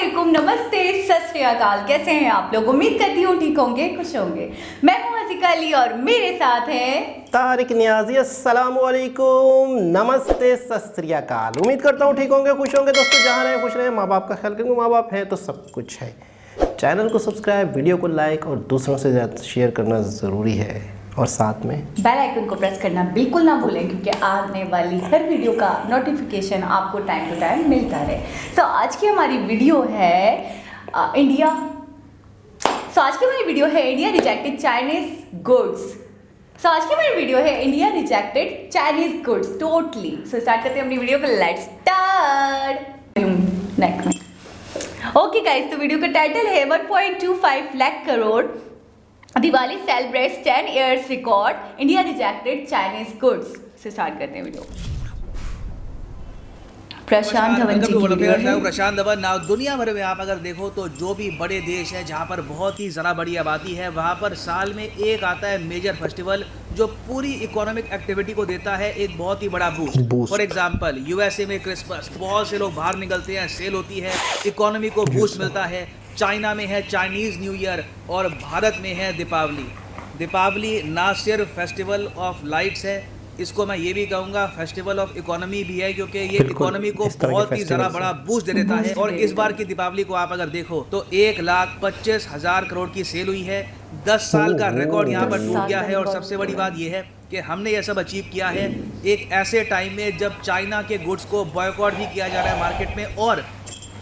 वालेकुम, नमस्ते, सत श्री अकाल। कैसे हैं आप लोग? उम्मीद करती हूँ ठीक होंगे, खुश होंगे। मैं हूँ हसीका अली और मेरे साथ हैं तारिक नियाजी। अस्सलाम वालेकुम, नमस्ते, सत श्री अकाल। उम्मीद करता हूँ ठीक होंगे, खुश होंगे। दोस्तों जहाँ रहे खुश रहे, माँ बाप का ख्याल करेंगे। माँ बाप हैं तो सब कुछ है। चैनल को सब्सक्राइब, वीडियो को लाइक और दूसरों से ज़्यादा शेयर करना ज़रूरी है। और साथ में बेल आइकन को प्रेस करना बिल्कुल ना भूलें, क्योंकि आने वाली हर वीडियो का नोटिफिकेशन आपको टाइम टू टाइम मिलता रहे। तो आज की हमारी वीडियो है India rejected Chinese goods totally. So start करते हैं अपनी वीडियो को। Let's start. नेक में ओके गाइस, तो वीडियो का टाइटल है 1.25 lakh crore Diwali celebrates 10 years record, India rejected Chinese goods से स्टार्ट करते हैं वीडियो। प्रशांत धवन जी की वीडियो है। प्रशांत धवन नाउ दुनिया भर में आप अगर देखो तो जो भी बड़े देश है जहाँ पर बहुत ही ज़रा बड़ी आबादी है, वहाँ पर साल में एक आता है मेजर फेस्टिवल जो पूरी इकोनॉमिक एक्टिविटी को देता है एक बहुत ही बड़ा बूस्ट। फॉर एग्जांपल यूएसए में क्रिसमस, बहुत से लोग बाहर निकलते हैं, सेल होती है, इकोनॉमी को बूस्ट मिलता है। चाइना में है चाइनीज़ न्यू ईयर और भारत में है दीपावली। दीपावली ना सिर्फ फेस्टिवल ऑफ लाइट्स है, इसको मैं ये भी कहूँगा फेस्टिवल ऑफ इकोनॉमी भी है, क्योंकि ये इकोनॉमी को बहुत ही ज़रा बड़ा बूस्ट दे देता है। और इस बार की दीपावली को आप अगर देखो तो 1,25,000 करोड़ की सेल हुई है। 10 साल का रिकॉर्ड यहाँ पर टूट गया है। और सबसे बड़ी बात यह है कि हमने यह सब अचीव किया है एक ऐसे टाइम में जब चाइना के गुड्स को बॉयकॉट भी किया जा रहा है मार्केट में। और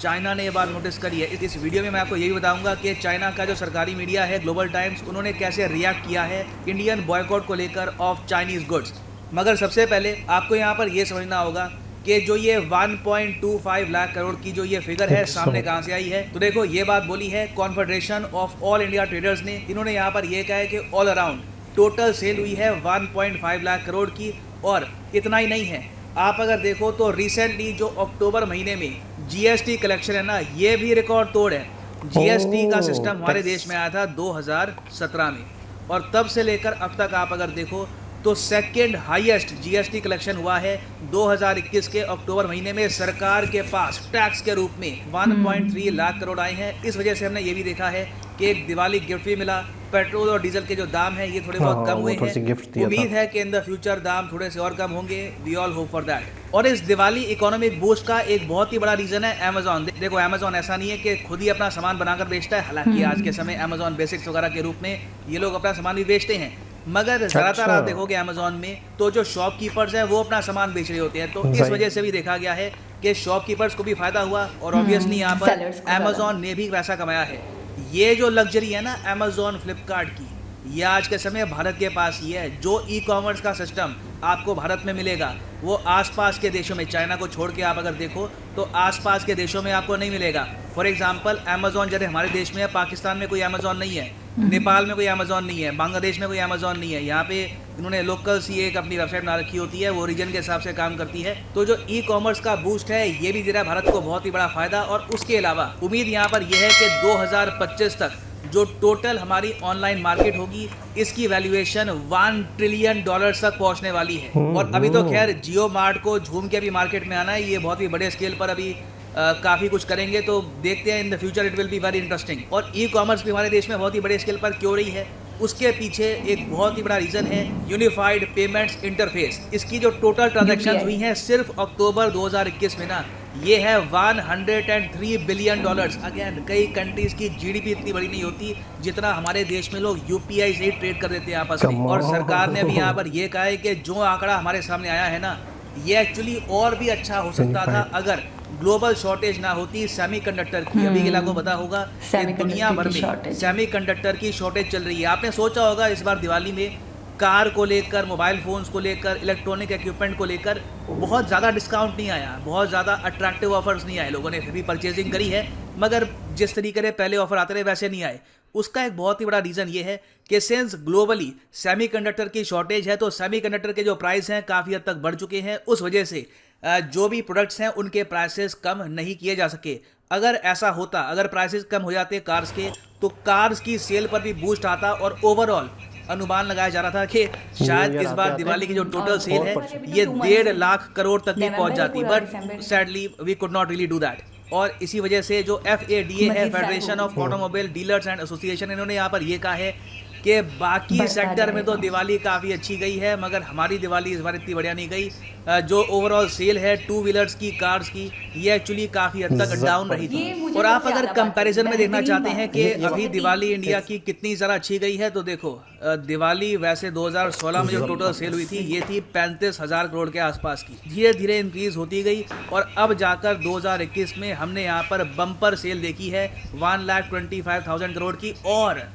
चाइना ने ये बात नोटिस करी है। इस वीडियो में मैं आपको यही बताऊंगा कि चाइना का जो सरकारी मीडिया है ग्लोबल टाइम्स, उन्होंने कैसे रिएक्ट किया है इंडियन बॉयकॉट को लेकर ऑफ चाइनीज गुड्स। मगर सबसे पहले आपको यहाँ पर ये समझना होगा कि जो ये 1.25 लाख करोड़ की जो ये फिगर है सामने कहाँ से आई है। तो देखो ये बात बोली है confederation of all India traders ने। इन्होंने यहाँ पर ये कहा है कि ऑल अराउंड टोटल सेल हुई है 1.5 लाख करोड़ की। और इतना ही नहीं है, आप अगर देखो तो रिसेंटली जो अक्टूबर महीने में जीएसटी कलेक्शन है ना, ये भी रिकॉर्ड तोड़ है। जीएसटी का सिस्टम हमारे देश में आया था 2017 में, और तब से लेकर अब तक आप अगर देखो तो सेकंड हाईएस्ट जीएसटी कलेक्शन हुआ है 2021 के अक्टूबर महीने में। सरकार के पास टैक्स के रूप में 1.3 लाख करोड़ आए हैं। इस वजह से हमने ये भी देखा है कि एक दिवाली गिफ्ट भी मिला। पेट्रोल और डीजल के जो दाम है ये थोड़े बहुत कम हुए हैं। उम्मीद है कि इन द फ्यूचर दाम थोड़े से और कम होंगे। We all hope for that. और इस दिवाली इकोनॉमिक बूस्ट का एक बहुत ही बड़ा रीजन है अमेजॉन। देखो अमेजॉन ऐसा नहीं है कि खुद ही अपना सामान बनाकर बेचता है, हालांकि आज के समय अमेजॉन बेसिक्स वगैरह के रूप में ये लोग अपना सामान भी बेचते हैं। मगर ज़्यादातर आप देखोगे अमेजॉन में तो जो शॉपकीपर्स हैं वो अपना सामान बेच रहे होते हैं। तो इस वजह से भी देखा गया है कि शॉपकीपर्स को भी फायदा हुआ और ऑब्वियसली यहाँ पर अमेजॉन ने भी पैसा कमाया है। ये जो लग्जरी है ना अमेजॉन फ्लिपकार्ट की, ये आज के समय भारत के पास ही है। जो ई कॉमर्स का सिस्टम आपको भारत में मिलेगा वो आसपास के देशों में, चाइना को छोड़ के आप अगर देखो तो आसपास के देशों में आपको नहीं मिलेगा। फॉर एग्जांपल अमेजॉन जैसे हमारे देश में है, पाकिस्तान में कोई अमेजॉन नहीं है, नेपाल में कोई अमेजॉन नहीं है, बांग्लादेश में कोई अमेजॉन नहीं है। यहाँ पे इन्होंने लोकल सी एक अपनी वेबसाइट बना रखी होती है, वो रीजन के हिसाब से काम करती है। तो जो ई कॉमर्स का बूस्ट है ये भी दे रहा है भारत को बहुत ही बड़ा फायदा। और उसके अलावा उम्मीद यहाँ पर यह है कि 2025 तक जो टोटल हमारी ऑनलाइन मार्केट होगी इसकी वैल्यूएशन $1 ट्रिलियन तक पहुंचने वाली है। और अभी तो खैर जियो मार्ट को झूम के अभी मार्केट में आना है, ये बहुत ही बड़े स्केल पर अभी काफ़ी कुछ करेंगे। तो देखते हैं in the future it will be very interesting. और ई कॉमर्स भी हमारे देश में बहुत ही बड़े स्केल पर क्यों रही है, उसके पीछे एक बहुत ही बड़ा रीज़न है यूनिफाइड पेमेंट्स इंटरफेस। इसकी जो टोटल ट्रांजैक्शंस हुई हैं सिर्फ अक्टूबर 2021 में ना, ये है $103 बिलियन। अगेन कई कंट्रीज की जीडीपी इतनी बड़ी नहीं होती जितना हमारे देश में लोग यूपीआई से ही ट्रेड कर देते हैं आपस में। और सरकार ने भी यहाँ पर ये कहा है कि जो आंकड़ा हमारे सामने आया है ना, ये एक्चुअली और भी अच्छा हो सकता था अगर ग्लोबल शॉर्टेज ना होती सेमीकंडक्टर की। अभी के को पता होगा कि दुनिया भर में सेमीकंडक्टर की शॉर्टेज चल रही है। आपने सोचा होगा इस बार दिवाली में कार को लेकर, मोबाइल फ़ोन्स को लेकर, इलेक्ट्रॉनिक इक्विपमेंट को लेकर बहुत ज़्यादा डिस्काउंट नहीं आया, बहुत ज़्यादा अट्रैक्टिव ऑफर्स नहीं आए। लोगों ने फिर भी परचेजिंग करी है, मगर जिस तरीके से पहले ऑफर आते रहे वैसे नहीं आए। उसका एक बहुत ही बड़ा रीज़न ये है कि सिंस ग्लोबली सेमीकंडक्टर की शॉर्टेज है तो सेमीकंडक्टर के जो प्राइस हैं काफ़ी हद तक बढ़ चुके हैं। उस वजह से जो भी प्रोडक्ट्स हैं उनके प्राइसेस कम नहीं किए जा सके। अगर ऐसा होता, अगर प्राइसेस कम हो जाते कार्स के, तो कार्स की सेल पर भी बूस्ट आता और ओवरऑल अनुमान लगाया जा रहा था कि शायद इस बार दिवाली की जो टोटल सेल है ये 1.5 लाख करोड़ तक भी पहुंच जाती, but sadly we could not really do that. और इसी वजह से जो FADA है, मजीद federation of hmm. Automobile dealers and association, इन्होंने यहाँ पर ये कहा है कि बाकी बढ़ता सेक्टर में तो जाएगा। दिवाली काफ़ी अच्छी गई है, मगर हमारी दिवाली इस बार इतनी बढ़िया नहीं गई। जो ओवरऑल सेल है टू व्हीलर्स की, कार्स की, ये एक्चुअली काफ़ी हद तक डाउन रही ये थी। मुझे और आप सबसे अगर ज़्यादा कंपैरिजन में देखना बेहतरीन चाहते हैं बात कि ये अभी बात दिवाली इंडिया Yes. की कितनी ज़्यादा अच्छी गई है, तो देखो दिवाली वैसे 2016 में जो टोटल सेल हुई थी ये थी 35,000 करोड़ के आसपास की, धीरे धीरे इंक्रीज होती गई और अब जाकर 2021 में हमने यहाँ पर बम्पर सेल देखी है 1,25,000 करोड़ की। और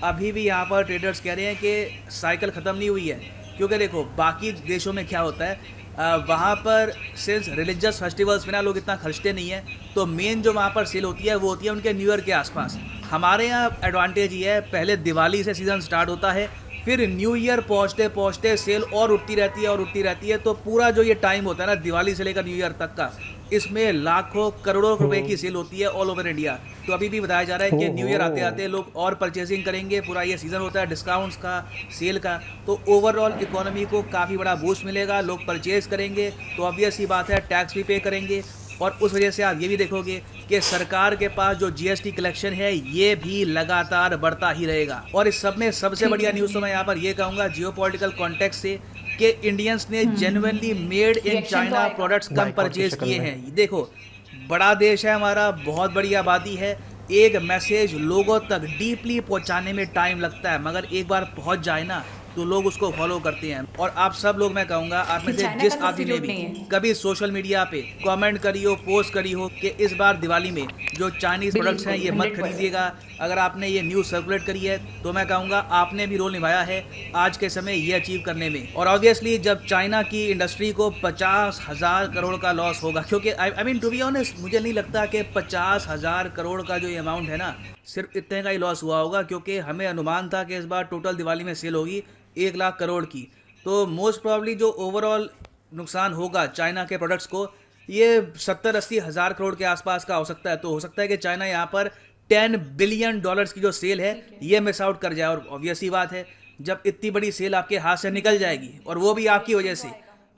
अभी भी यहाँ पर ट्रेडर्स कह रहे हैं कि साइकिल ख़त्म नहीं हुई है, क्योंकि देखो बाकी देशों में क्या होता है, वहाँ पर सिंस रिलीजियस फेस्टिवल्स में ना लोग इतना खर्चते नहीं हैं, तो मेन जो वहाँ पर सेल होती है वो होती है उनके न्यू ईयर के आसपास। हमारे यहाँ एडवांटेज ये है, पहले दिवाली से सीज़न स्टार्ट होता है, फिर न्यू ईयर पहुँचते पहुँचते सेल और उठती रहती है और उठती रहती है। तो पूरा जो ये टाइम होता है ना दिवाली से लेकर न्यू ईयर तक का, इसमें लाखों करोड़ों रुपए की सेल होती है ऑल ओवर इंडिया। तो अभी भी बताया जा रहा है कि न्यू ईयर आते आते लोग और परचेसिंग करेंगे, पूरा ये सीज़न होता है डिस्काउंट्स का, सेल का, तो ओवरऑल इकोनॉमी को काफ़ी बड़ा बूस्ट मिलेगा, लोग परचेज करेंगे, तो ऑब्वियस ही बात है टैक्स भी पे करेंगे। और उस वजह से आप ये भी देखोगे कि सरकार के पास जो GST कलेक्शन है ये भी लगातार बढ़ता ही रहेगा। और इस सब में सबसे बढ़िया न्यूज़ तो मैं यहाँ पर ये कहूँगा जियोपॉलिटिकल कॉन्टेक्स्ट से, कि इंडियंस ने genuinely made in Reaction China तो आएगा। प्रोडक्ट्स कम Boycott की परचेज शक्ल किए में। हैं। देखो बड़ा देश है हमारा, बहुत बड़ी आबादी है, एक मैसेज लोगों तक डीपली पहुंचाने में टाइम लगता है, मगर एक बार पहुंच जाए ना तो लोग उसको फॉलो करते हैं। और आप सब लोग, मैं कहूँगा आप में से चाइना जिस का आदमी ने substitute भी नहीं है। कभी सोशल मीडिया पे कमेंट करी हो, पोस्ट करी हो कि इस बार दिवाली में जो चाइनीज़ प्रोडक्ट्स हैं ये मत 100%। खरीदिएगा, अगर आपने ये न्यूज़ सर्कुलेट करी है तो मैं कहूँगा आपने भी रोल निभाया है आज के समय ये अचीव करने में। और ऑब्वियसली जब चाइना की इंडस्ट्री को 50,000 करोड़ का लॉस होगा, क्योंकि I mean to be honest मुझे नहीं लगता कि 50,000 करोड़ का जो ये अमाउंट है ना सिर्फ इतने का ही लॉस हुआ होगा, क्योंकि हमें अनुमान था कि इस बार टोटल दिवाली में सेल होगी 1 लाख करोड़ की। तो मोस्ट प्रॉब्ली जो ओवरऑल नुकसान होगा चाइना के प्रोडक्ट्स को ये 70-80 हज़ार करोड़ के आसपास का हो सकता है। तो हो सकता है कि चाइना यहाँ पर $10 बिलियन की जो सेल है ये मिस आउट कर जाए। और ऑब्वियस ही बात है जब इतनी बड़ी सेल आपके हाथ से निकल जाएगी और वो भी आपकी वजह से,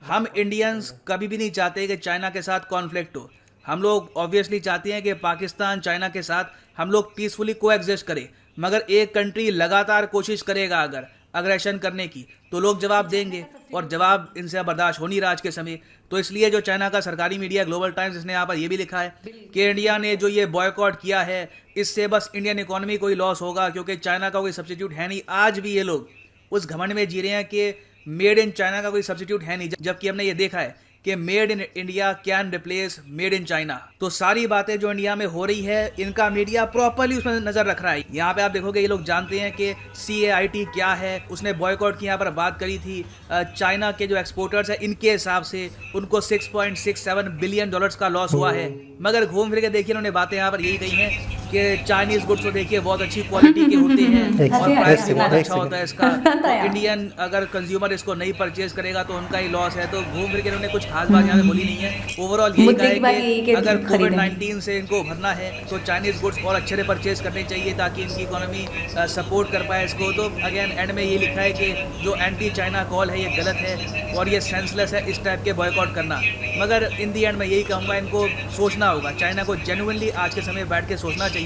हम इंडियंस कभी भी नहीं चाहते कि चाइना के साथ कॉन्फ्लिक्ट हो। हम लोग ऑब्वियसली चाहते हैं कि पाकिस्तान चाइना के साथ हम लोग पीसफुली कोएग्जिस्ट करें, मगर एक कंट्री लगातार कोशिश करेगा अगर अग्रेशन करने की तो लोग जवाब देंगे, और जवाब इनसे बर्दाश्त हो नहीं रहा आज के समय। तो इसलिए जो चाइना का सरकारी मीडिया ग्लोबल टाइम्स, इसने यहाँ पर ये भी लिखा है कि इंडिया ने जो ये बॉयकॉट किया है इससे बस इंडियन इकोनॉमी को ही लॉस होगा, क्योंकि चाइना का कोई सब्स्टिट्यूट है नहीं। आज भी ये लोग उस घमंड में जी रहे हैं कि मेड इन चाइना का कोई सब्स्टिट्यूट है नहीं, जबकि हमने ये देखा है कि made in India can replace made in China. तो सारी बातें जो इंडिया में हो रही है इनका मीडिया प्रॉपर्ली उसमें नजर रख रहा है। यहाँ पे आप देखोगे ये लोग जानते हैं कि CAIT क्या है, उसने बॉयकॉट की यहाँ पर बात करी थी। चाइना के जो एक्सपोर्टर्स हैं इनके हिसाब से उनको $6.67 बिलियन का लॉस हुआ है, मगर घूम फिर के देखिए उन्होंने बातें यहाँ पर यही कही हैं कि चाइनीज गुड्स तो देखिए बहुत अच्छी क्वालिटी के होते हैं और प्राइस भी बहुत अच्छा होता है इसका, तो इंडियन अगर कंज्यूमर इसको नहीं परचेज करेगा तो उनका ही लॉस है। तो घूम फिर के उन्होंने कुछ खास बात यहाँ पे बोली नहीं है। ओवरऑल यही मुद्दे कहा की बात यही है कि कि अगर खरीदें। कोविड-19 से इनको उभरना है तो चाइनीज गुड्स और अच्छे से परचेज करने चाहिए ताकि इनकी इकोनॉमी सपोर्ट कर पाए इसको। तो अगेन एंड में ये लिखा है कि जो एंटी चाइना कॉल है ये गलत है और ये सेंसलेस है इस टाइप के बॉयकॉट करना, मगर इन दी एंड मैं यही कहूँगा इनको सोचना होगा, चाइना को जेन्युइनली आज के समय बैठ के सोचना चाहिए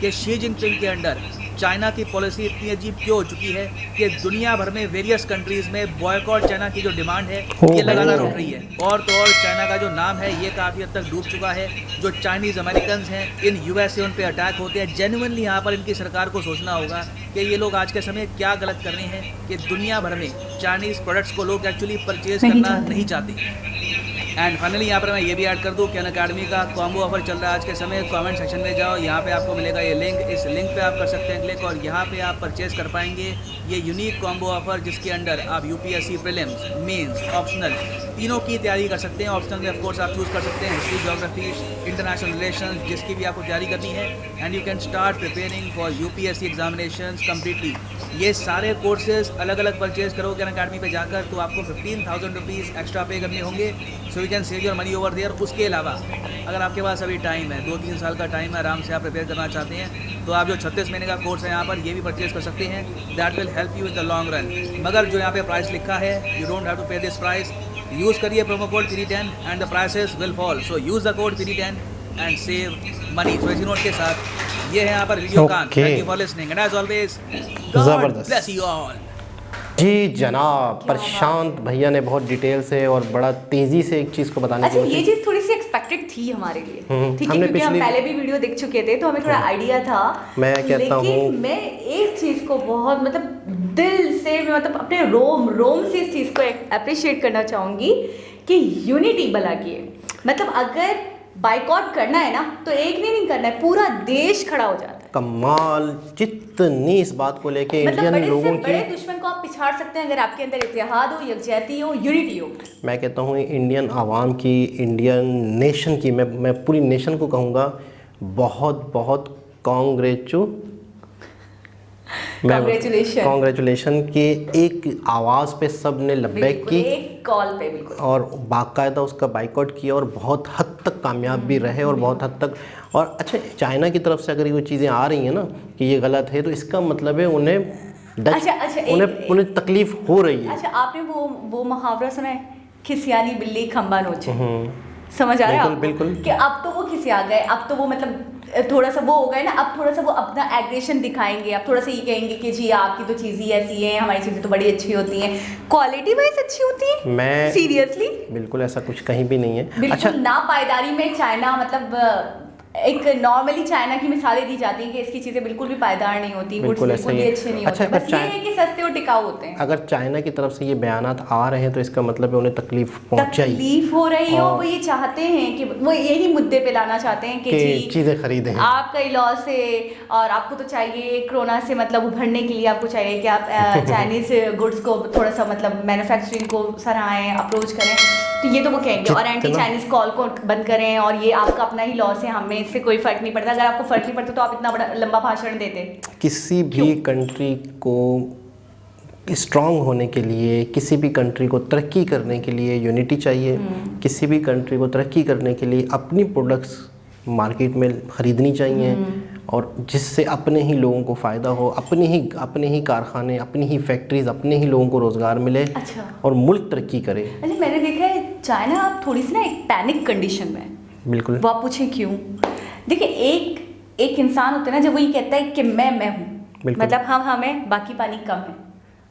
कि शी जिनपिंग के अंडर चाइना की पॉलिसी इतनी अजीब क्यों हो चुकी है कि दुनिया भर में वेरियस कंट्रीज में बॉयकॉट चाइना की जो डिमांड है ये लगातार उठ रही है। और तो और चाइना का जो नाम है ये काफ़ी हद तक डूब चुका है। जो चाइनीज़ अमेरिकन हैं इन US से उन पे अटैक होते हैं। जेन्युइनली यहाँ पर इनकी सरकार को सोचना होगा कि ये लोग आज के समय क्या गलत कर रहे हैं कि दुनिया भर में चाइनीज़ प्रोडक्ट्स को लोग एक्चुअली परचेज करना नहीं चाहते। एंड फाइनली यहाँ पर मैं ये भी ऐड कर दूँ कि अनअकैडमी का कॉम्बो ऑफर चल रहा है आज के समय। कमेंट सेक्शन में जाओ, यहाँ पे आपको मिलेगा ये लिंक, इस लिंक पे आप कर सकते हैं क्लिक और यहाँ पे आप परचेज कर पाएंगे ये यूनिक कॉम्बो ऑफर जिसके अंडर आप UPSC प्रीलिम्स, मेंस, ऑप्शनल तीनों की तैयारी कर सकते हैं। ऑप्शनल में ऑफकोर्स आप चूज़ कर सकते हैं हिस्ट्री, ज्योग्राफी, इंटरनेशनल रिलेशन, जिसकी भी आपको तैयारी करनी है and you can start preparing for UPSC examinations completely. ये सारे कोर्सेज अलग अलग परचेज करोगे अनअकैडमी पे जाकर तो आपको 15,000 रुपीज़ एक्स्ट्रा पे करने होंगे, so you can save your money over there. उसके अलावा अगर आपके पास अभी टाइम है, 2-3 साल का टाइम है, आराम से आप प्रिपेयर करना चाहते हैं तो आप जो 36 महीने का कोर्स है यहाँ पर ये भी परचेज कर सकते हैं। That will help you in the long run. मगर जो यहाँ पे प्राइस लिखा है you don't have to pay this price, use करिए promo code PD10 and the prices will fall. So use the code PD10 and save money. तो इसी note के साथ ये है यहाँ पर वीडियो कांत। Okay. Thank you for listening and as always जबरदस्त। Bless you all. जी जनाब, प्रशांत भैया ने बहुत डिटेल से और बड़ा तेजी से एक चीज़ को बताने अच्छा, की ये चीज थोड़ी सी एक्सपेक्टेड थी हमारे लिए, ठीक है, हमने क्योंकि हम पिछली- पहले भी वीडियो देख चुके थे तो हमें थोड़ा आइडिया था। मैं कहता लेकिन हूँ- मैं एक चीज को बहुत मतलब दिल से, मतलब अपने रोम से इस चीज को अप्रिशिएट करना चाहूंगी कि यूनिटी भला की है। मतलब अगर बाइकआउट करना है ना तो एक नहीं करना है, पूरा देश खड़ा हो जाता है। कमाल, जितनी इस बात को लेके मतलब इंडियन बड़े से लोगों बड़े की, दुश्मन को आप पिछाड़ सकते हैं अगर आपके अंदर इत्तेहाद हो, यकजहती हो, यूनिटी हो। मैं कहता हूँ इंडियन आवाम की, इंडियन नेशन की, मैं पूरी नेशन को कहूँगा बहुत बहुत Congratulations। कॉन्ग्रेचुलेशन कि एक आवाज़ पे सब ने लब्बैक बिल्कुल, की एक कॉल पे बिल्कुल। और बाकायदा उसका बाइकआउट किया और बहुत हद तक कामयाब भी रहे और बहुत हद तक। और अच्छा, चाइना की तरफ से अगर ये चीज़ें आ रही हैं ना कि ये गलत है, तो इसका मतलब है उन्हें उन्हें तकलीफ हो रही है। अच्छा, आपने वो मुहावरा सुना है, खिसियानी बिल्ली खंबा नोचे? समझ आ रहा है आपको? बिल्कुल। कि अब तो वो खिसिया गए, अब तो वो मतलब थोड़ा सा वो हो गए ना, अब थोड़ा सा वो अपना एग्रेशन दिखाएंगे, अब थोड़ा सा ये कहेंगे कि जी आपकी तो चीज़ ही ऐसी है, हमारी चीज़ें तो बड़ी अच्छी होती हैं, क्वालिटी वाइज अच्छी होती है। मैं सीरियसली बिल्कुल ऐसा कुछ कहीं भी नहीं है। बिल्कुल अच्छा, ना पायदारी में चाइना, मतलब एक नॉर्मली चाइना की मिसालें दी जाती हैं कि इसकी चीज़ें बिल्कुल भी पायदार नहीं होती, गुड्स बिल्कुल ऐसा बिल्कुल ही भी है। अच्छे नहीं अच्छा, होते, बस ये है कि सस्ते और टिकाऊ होते हैं। अगर चाइना की तरफ से ये बयानात आ रहे हैं तो इसका मतलब है उन्हें तकलीफ पहुंचाई, तकलीफ हो रही है और और- वो ये चाहते हैं कि वो यही मुद्दे पे लाना चाहते हैं कि कि जी चीज़ें खरीदें। आपका लॉस है और आपको तो चाहिए कोरोना से मतलब उभरने के लिए, आपको चाहिए कि आप चाइनीज गुड्स को थोड़ा सा मतलब मैन्युफैक्चरिंग को सराहें, अप्रोच करें, तो ये तो वो कहेंगे। और एंटी चाइनीज कॉल को बंद करें और ये आपका अपना ही लॉस है, हमें इससे कोई फर्क नहीं पड़ता। अगर आपको फर्क नहीं पड़ता तो आप इतना बड़ा लंबा भाषण देते। किसी भी कंट्री को स्ट्रांग होने के लिए, किसी भी कंट्री को तरक्की करने के लिए यूनिटी चाहिए। किसी भी कंट्री को तरक्की करने के लिए अपनी प्रोडक्ट्स मार्केट में ख़रीदनी चाहिए और जिससे अपने ही लोगों को फ़ायदा हो, अपने ही कारखाने, अपनी ही फैक्ट्रीज, अपने ही लोगों को रोज़गार मिले। अच्छा। और मुल्क तरक्की करे। अच्छा, मैंने देखा है चाइना आप थोड़ी सी ना एक पैनिक कंडीशन में है। बिल्कुल। वो आप पूछें क्यों? देखिए, एक इंसान होता है ना, जब वो ये कहता है कि मैं हूँ, मतलब हम हमें बाकी पानी कम है,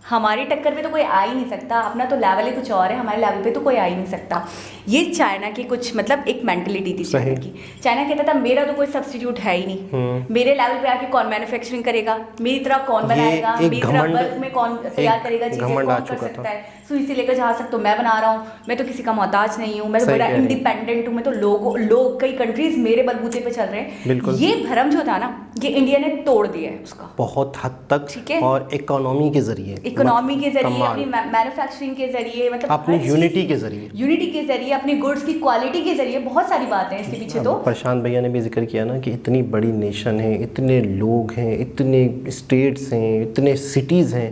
हमारी टक्कर पे तो कोई आ ही नहीं सकता, अपना तो लेवल ही कुछ और है, हमारे लेवल पे तो कोई आ ही नहीं सकता। ये चाइना की कुछ मतलब एक मेंटलिटी थी चाइना की। चाइना कहता था मेरा तो कोई सब्स्टिट्यूट है ही नहीं, मेरे लेवल पे आके कौन मैन्युफैक्चरिंग करेगा, मेरी तरह कौन बनाएगा, मेरी तरह वर्क में कौन तैयार करेगा, चीजें कौन कर सकता है, सुई से लेकर जहाँ तक तो मैं बना रहा हूँ, मैं तो किसी का मोहताज नहीं हूँ, मैं तो बड़ा इंडिपेंडेंट हूँ, मैं तो लोग कई कंट्रीज मेरे बलबूते पे चल रहे हैं। ये भ्रम जो था ना, ये इंडिया ने तोड़ दिया है उसका बहुत हद तक। ठीक है। और इकोनॉमी के जरिए, अपनी मैन्युफैक्चरिंग के जरिए, मतलब अपनी यूनिटी के जरिए, अपनी गुड्स की क्वालिटी के जरिए, बहुत सारी बातें हैं इसके पीछे। तो प्रशांत भैया ने भी जिक्र किया ना कि इतनी बड़ी नेशन है, इतने लोग हैं, इतने स्टेट्स हैं, इतने सिटीज़ हैं,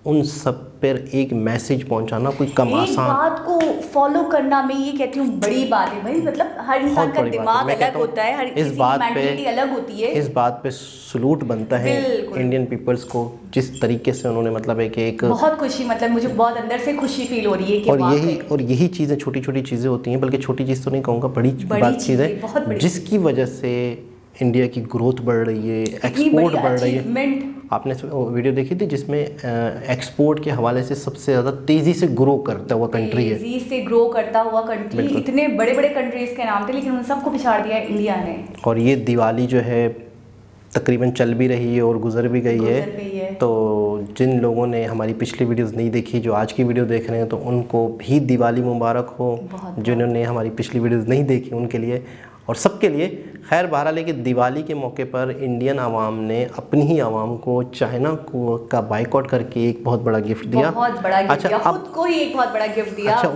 उन सब पर एक मैसेज पहुंचाना कोई कम आसान, बात को फॉलो करना, मैं ये कहती हूँ बड़ी बात है भाई। मतलब हर इंसान का दिमाग अलग होता है, हर किसी की मेंटालिटी अलग होती है। इस बात पे सलूट बनता है इंडियन पीपल्स को, जिस तरीके से उन्होंने मतलब है कि एक बहुत खुशी, मतलब मुझे बहुत अंदर से खुशी फील हो रही है कि और यही चीज़ें छोटी छोटी चीज़ें होती हैं, बल्कि छोटी चीज़ तो नहीं कहूँगा, बड़ी चीज़ है, जिसकी वजह से इंडिया की ग्रोथ बढ़ रही है, एक्सपोर्ट बढ़ रही है। आपने वीडियो देखी थी जिसमें एक्सपोर्ट के हवाले से सबसे ज़्यादा तेज़ी से ग्रो करता हुआ कंट्री है, तेज़ी से ग्रो करता हुआ कंट्री। इतने बड़े बड़े कंट्रीज़ के नाम थे लेकिन उन सबको पिछाड़ दिया इंडिया ने। और ये दिवाली जो है तकरीबन चल भी रही है और गुजर भी गई है। तो जिन लोगों ने हमारी पिछली वीडियोस नहीं देखी, जो आज की वीडियो देख रहे हैं, तो उनको भी दिवाली मुबारक हो। जिन्होंने हमारी पिछली वीडियोस नहीं देखी उनके लिए और सबके लिए। खैर बहरहाल, लेकिन दिवाली के मौके पर इंडियन आवाम ने अपनी ही आवाम को चाइना का बाइकआउट करके एक बहुत बड़ा गिफ्ट दिया। बहुत बड़ा गिफ्ट दिया, खुद को ही एक बहुत बड़ा गिफ्ट दिया। अच्छा,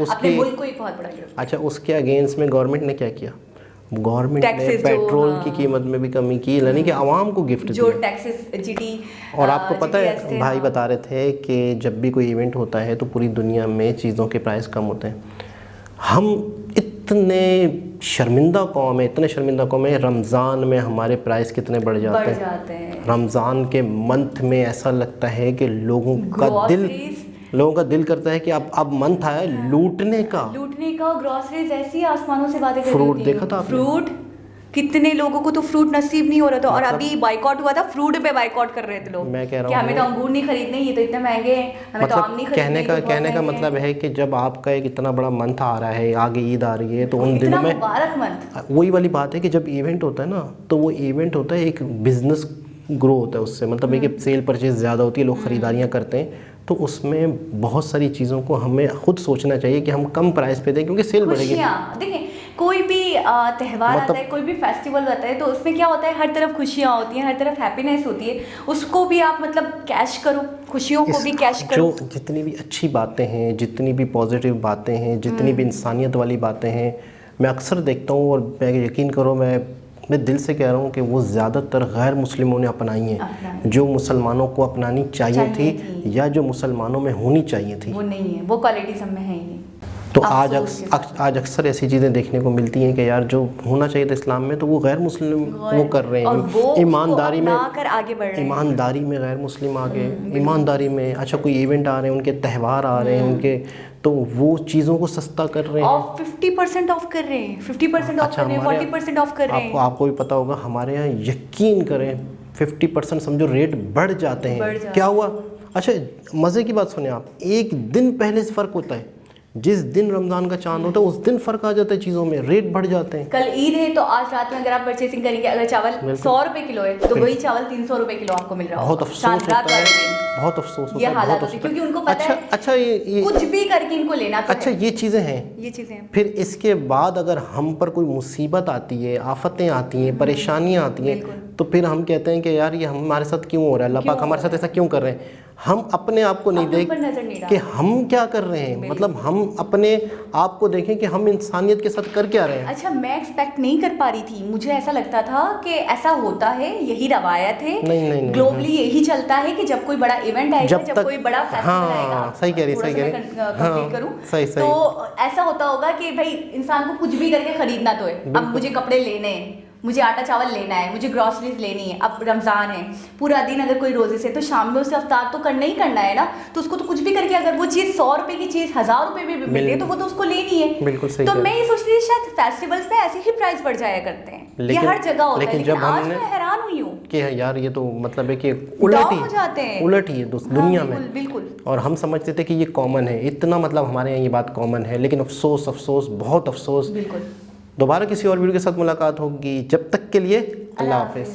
अपने मुल्क को एक बहुत बड़ा गिफ्ट। अच्छा, उसके अगेंस्ट में गवर्नमेंट ने क्या किया? गवर्नमेंट ने पेट्रोल की कीमत में भी कमी की, यानी कि आवाम को गिफ्ट जो दिया। Taxes GT. और आपको पता है, भाई बता रहे थे कि जब भी कोई इवेंट होता है तो पूरी दुनिया में चीज़ों के प्राइस कम होते हैं। हम इतने शर्मिंदा कौम है, रमज़ान में हमारे प्राइस कितने बढ़ जाते हैं। रमज़ान के मंथ में ऐसा लगता है कि लोगों का दिल करता है कि अब मंथ आया लूटने का। ग्रोसरीज ऐसी आसमानों से बातें कर रही थी। फ्रूट देखा था आपने? फ्रूट कितने लोगों को तो फ्रूट नसीब नहीं हो रहा था, और अभी बाइकआउट हुआ था, फ्रूट पे बाइकआउट कर रहे थे लोग। मैं कह रहा कि हूँ हमें तो अंगूर नहीं खरीदने, ये तो इतने महंगे हैं, हमें तो आम मतलब नहीं खरीदने, कहने का मतलब है कि जब आपका एक इतना बड़ा मंथ आ रहा है, आगे ईद आ रही है, तो उन दिनों में मुबारक मंथ। वही वाली बात है कि जब इवेंट होता है ना, तो वो इवेंट होता है एक बिजनेस ग्रो होता है उससे, मतलब एक सेल परचेज ज़्यादा होती है, लोग ख़रीदारियाँ करते हैं, तो उसमें बहुत सारी चीज़ों को हमें खुद सोचना चाहिए कि हम कम प्राइस पे दें, क्योंकि सेल बढ़ेगी। खुशियाँ देखिए, कोई भी त्यौहार आता है, कोई भी फेस्टिवल आता है, तो उसमें क्या होता है, हर तरफ खुशियाँ होती हैं, हर तरफ हैप्पीनेस होती है, उसको भी आप मतलब कैश करो, खुशियों को भी कैश करो। जो जितनी भी अच्छी बातें हैं, जितनी भी पॉजिटिव बातें हैं, जितनी भी इंसानियत वाली बातें हैं, मैं अक्सर देखता हूँ, और मैं यकीन करो, मैं दिल से कह रहा हूँ कि वो ज़्यादातर गैर मुस्लिमों ने अपनाई हैं, जो मुसलमानों को अपनानी चाहिए थी, या जो मुसलमानों में होनी चाहिए थी, वो नहीं है, वो क्वालिटी सब में है ही नहीं। तो आज अक्सर ऐसी चीज़ें देखने को मिलती हैं कि यार जो होना चाहिए था इस्लाम में, तो वो गैर मुस्लिम वो कर रहे हैं, ईमानदारी में आगे बढ़ रहे हैं, ईमानदारी में गैर मुस्लिम आगे, ईमानदारी में अच्छा कोई इवेंट आ रहे हैं, उनके त्यौहार आ रहे हैं उनके, तो वो चीज़ों को सस्ता कर रहे हैं, और 50% ऑफ कर रहे हैं, 50% ऑफ कर रहे हैं, 40% ऑफ कर रहे हैं। आपको भी पता होगा, हमारे यहाँ यकीन करें 50% समझो रेट बढ़ जाते हैं। क्या हुआ? अच्छा मज़े की बात सुने आप, एक दिन पहले से फ़र्क होता है, जिस दिन रमज़ान का चांद होता है उस दिन फ़र्क आ जाता है, चीज़ों में रेट बढ़ जाते हैं। कल ईद है, तो आज रात में अगर आप परचेसिंग करेंगे, अगर चावल 100 रुपए किलो है, तो वही चावल 300 रुपए किलो आपको मिल रहा है। बहुत अफसोस होता है, बहुत अफसोस होता है, हालत होती है, क्योंकि उनको पता है अच्छा ये कुछ भी करके इनको लेना तो अच्छा, ये चीज़ें हैं। फिर इसके बाद अगर हम पर कोई मुसीबत आती है, आफतें आती हैं, परेशानियाँ आती हैं, तो फिर हम कहते हैं कि यार ये हमारे साथ क्यों हो रहा है, अल्लाह पाक हमारे साथ ऐसा क्यों कर रहे हैं। हम अपने आप को नहीं देख कि हम क्या कर रहे हैं, मतलब हम अपने आप को देखें कि हम इंसानियत के साथ कर क्या रहे हैं। अच्छा, मैं एक्सपेक्ट नहीं कर पा रही थी, मुझे ऐसा लगता था कि ऐसा होता है, यही रवायत है, नहीं, ग्लोबली यही चलता है कि जब कोई बड़ा इवेंट आएगा, जब कोई बड़ा फेस्टिवल आएगा, सही कह रही कंप्लीट करूं, तो ऐसा होता होगा कि भाई इंसान को कुछ भी करके खरीदना तो है। अब मुझे कपड़े लेने हैं, मुझे आटा चावल लेना है, मुझे ग्रॉसरीज लेनी है, अब रमज़ान है, पूरा दिन अगर कोई रोजे से, तो शाम में उसे अफ्तार तो करना ही करना है ना, तो उसको तो कुछ भी करके, अगर वो चीज़ 100 रुपए की चीज़ 1000 रुपए में भी मिल रही है, तो वो तो उसको लेनी है। बिल्कुल सही। तो मैं ये सोच रही थी शायद फेस्टिवल्स पे ऐसे ही प्राइस बढ़ जाया करते हैं, ये हर जगह होता है, लेकिन आज मैं हैरान हुई हूँ कि यार ये तो मतलब है कि उलट ही है दुनिया में। बिल्कुल। और हम समझते थे कि ये कॉमन है, इतना मतलब हमारे यहाँ ये बात कॉमन है, लेकिन अफसोस, बहुत अफसोस। बिल्कुल। दोबारा किसी और वीडियो के साथ मुलाकात होगी, जब तक के लिए अल्लाह हाफ़िज़।